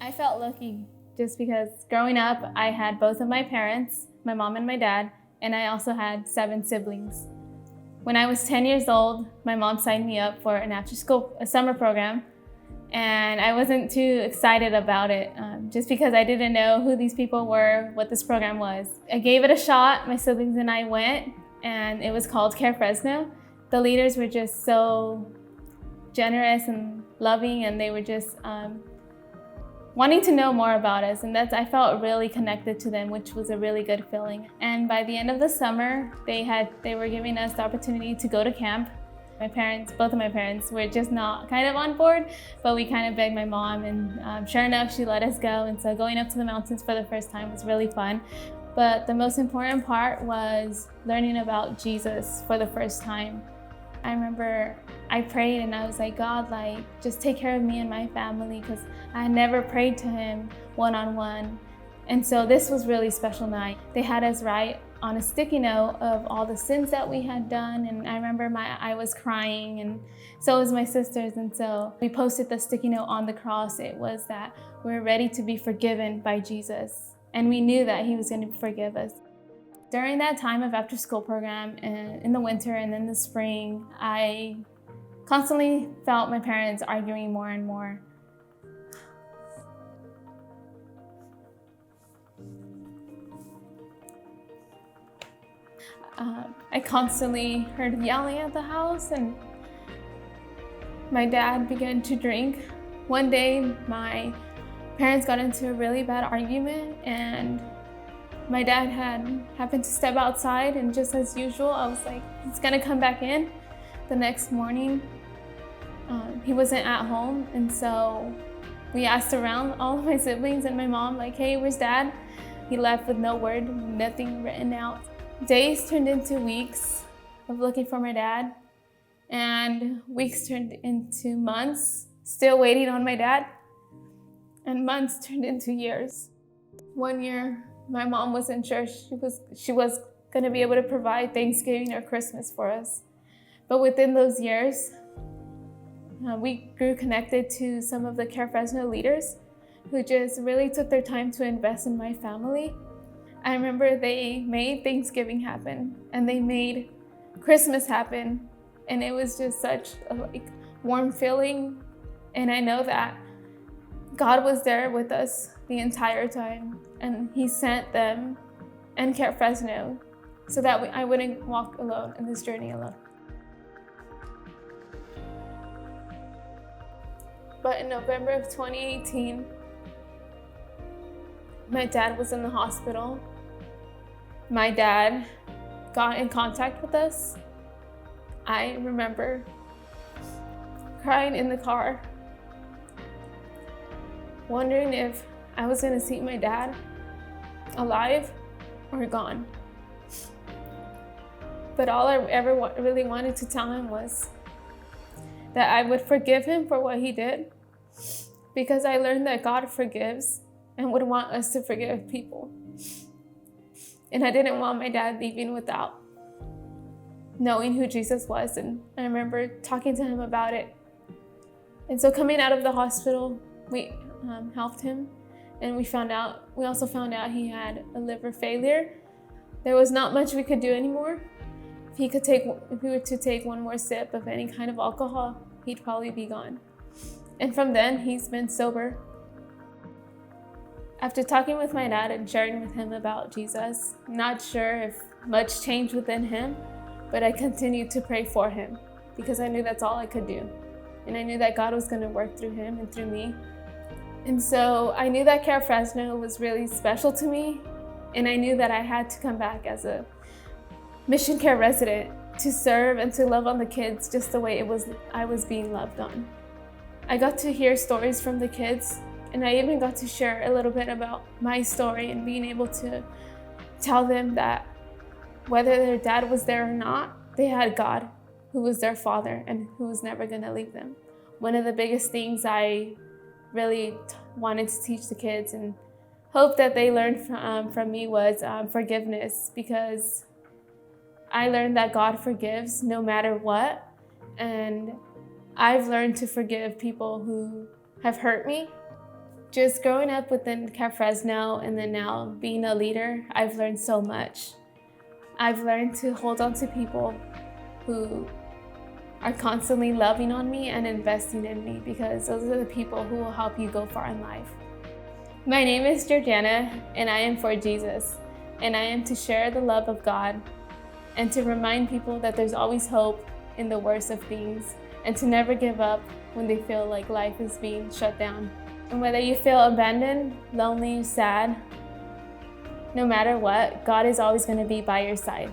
I felt lucky just because growing up, I had both of my parents, my mom and my dad, and I also had 7 siblings. When I was 10 years old, my mom signed me up for an after-school summer program, and I wasn't too excited about it just because I didn't know who these people were, what this program was. I gave it a shot. My siblings and I went, and it was called Care Fresno. The leaders were just so generous and loving, and they were just wanting to know more about us, and I felt really connected to them, which was a really good feeling. And by the end of the summer, they were giving us the opportunity to go to camp. Both of my parents were just not kind of on board, but we kind of begged my mom, and sure enough, she let us go. And so going up to the mountains for the first time was really fun. But the most important part was learning about Jesus for the first time. I remember I prayed and I was like, God, just take care of me and my family, because I never prayed to him one-on-one. And so this was really special night. They had us write on a sticky note of all the sins that we had done. And I remember I was crying, and so was my sisters. And so we posted the sticky note on the cross. It was that we're ready to be forgiven by Jesus. And we knew that he was going to forgive us. During that time of after-school program in the winter and in the spring, I constantly felt my parents arguing more and more. I constantly heard yelling at the house, and my dad began to drink. One day, my parents got into a really bad argument, and my dad happened to step outside, and just as usual, I was like, he's gonna come back in. The next morning, he wasn't at home, and so we asked around all of my siblings and my mom, like, hey, where's Dad? He left with no word, nothing written out. Days turned into weeks of looking for my dad, and weeks turned into months, still waiting on my dad, and months turned into years. One year, my mom wasn't sure she was going to be able to provide Thanksgiving or Christmas for us. But within those years, we grew connected to some of the Care Fresno leaders who just really took their time to invest in my family. I remember they made Thanksgiving happen, and they made Christmas happen, and it was just such a warm feeling. And I know that God was there with us the entire time, and he sent them and Care Fresno so that I wouldn't walk alone in this journey alone. But in November of 2018, my dad was in the hospital. My dad got in contact with us. I remember crying in the car, wondering if I was going to see my dad alive or gone. But all I ever really wanted to tell him was that I would forgive him for what he did, because I learned that God forgives and would want us to forgive people. And I didn't want my dad leaving without knowing who Jesus was. And I remember talking to him about it. And so coming out of the hospital, we helped him, and we also found out he had a liver failure. There was not much we could do anymore. If we were to take one more sip of any kind of alcohol, he'd probably be gone. And from then, he's been sober. After talking with my dad and sharing with him about Jesus, I'm not sure if much changed within him, but I continued to pray for him because I knew that's all I could do. And I knew that God was going to work through him and through me. And so I knew that Care Fresno was really special to me, and I knew that I had to come back as a mission care resident to serve and to love on the kids just the way I was being loved on. I got to hear stories from the kids, and I even got to share a little bit about my story and being able to tell them that whether their dad was there or not, they had God who was their father and who was never going to leave them. One of the biggest things I really wanted to teach the kids and hope that they learned from me was forgiveness, because I learned that God forgives no matter what, and I've learned to forgive people who have hurt me Just growing up within Care Fresno and then now being a leader, I've learned so much. I've learned to hold on to people who are constantly loving on me and investing in me, because those are the people who will help you go far in life. My name is Georgiana, and I am for Jesus, and I am to share the love of God and to remind people that there's always hope in the worst of things, and to never give up when they feel like life is being shut down. And whether you feel abandoned, lonely, sad, no matter what, God is always going to be by your side.